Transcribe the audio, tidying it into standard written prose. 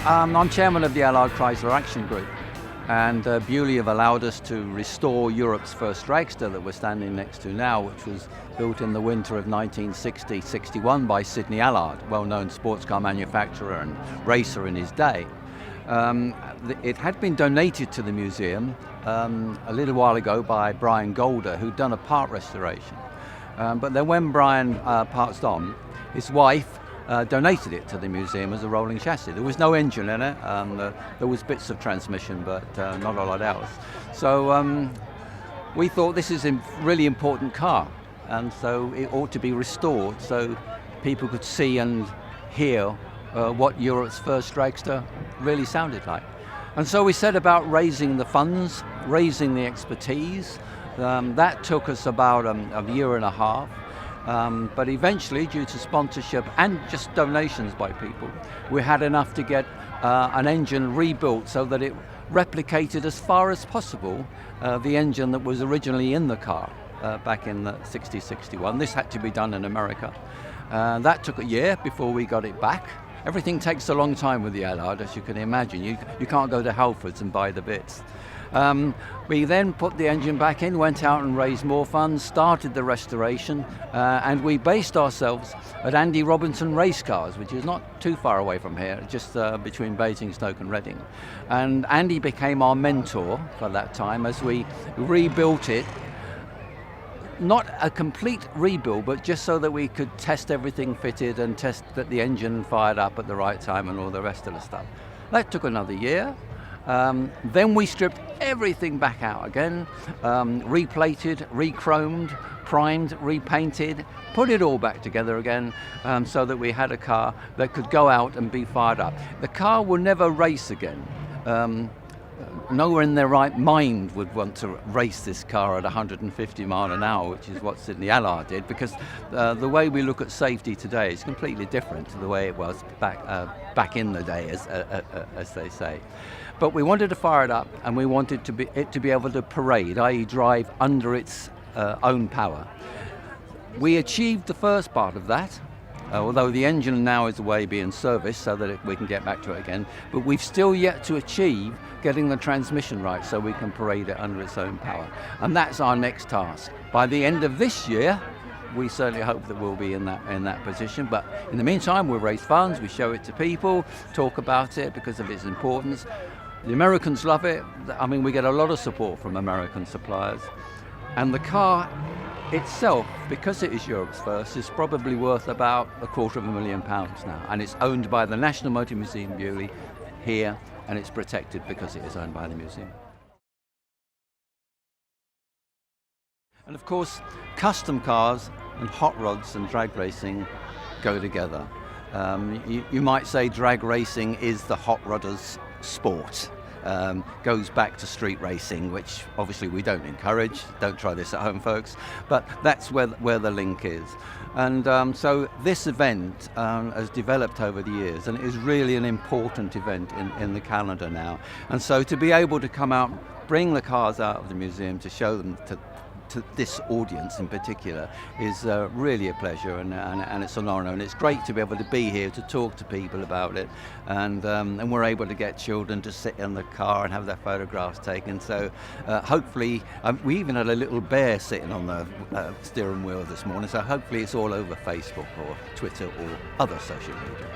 I'm chairman of the Allard Chrysler Action Group, and Beaulieu have allowed us to restore Europe's first dragster that we're standing next to now, which was built in the winter of 1960-61 by Sidney Allard, well-known sports car manufacturer and racer in his day. It had been donated to the museum a little while ago by Brian Golder, who'd done a part restoration. But then when Brian passed on, his wife donated it to the museum as a rolling chassis. There was no engine in it, there was bits of transmission, but not a lot else. So we thought this is a really important car, and so it ought to be restored so people could see and hear what Europe's first dragster really sounded like. And so we set about raising the funds, raising the expertise. That took us about a year and a half. But eventually, due to sponsorship and just donations by people, we had enough to get an engine rebuilt so that it replicated as far as possible the engine that was originally in the car back in the 60-61. This had to be done in America. That took a year before we got it back. Everything takes a long time with the Allard, as you can imagine. You can't go to Halfords and buy the bits. We then put the engine back in, went out and raised more funds, started the restoration, and we based ourselves at Andy Robinson Race Cars, which is not too far away from here, just between Basingstoke and Reading. And Andy became our mentor for that time as we rebuilt it. Not a complete rebuild, but just so that we could test everything fitted and test that the engine fired up at the right time and all the rest of the stuff. That took another year. Then we stripped everything back out again, replated, re-chromed, primed, repainted, put it all back together again so that we had a car that could go out and be fired up. The car will never race again. No one in their right mind would want to race this car at 150 mile an hour, which is what Sidney Allard did, because the way we look at safety today is completely different to the way it was back in the day, as they say. But we wanted to fire it up, and we wanted it to be able to parade, i.e. drive under its own power. We achieved the first part of that, although the engine now is away being serviced so that we can get back to it again, but we've still yet to achieve getting the transmission right so we can parade it under its own power. And that's our next task. By the end of this year, we certainly hope that we'll be in that position, but in the meantime we'll raise funds, we show it to people, talk about it because of its importance. The Americans love it. I mean, we get a lot of support from American suppliers, and the car itself, because it is Europe's first, is probably worth about £250,000 now, and it's owned by the National Motor Museum Beaulieu here, and it's protected because it is owned by the museum. And of course, custom cars and hot rods and drag racing go together. You might say drag racing is the hot rodder's sport. Goes back to street racing, which obviously we don't encourage. Don't try this at home, folks. But that's where the link is. And so this event has developed over the years, and it is really an important event in the calendar now. And so to be able to come out, bring the cars out of the museum to show them to this audience in particular is really a pleasure, and it's an honour, and it's great to be able to be here to talk to people about it, and we're able to get children to sit in the car and have their photographs taken. So hopefully, we even had a little bear sitting on the steering wheel this morning, so hopefully it's all over Facebook or Twitter or other social media.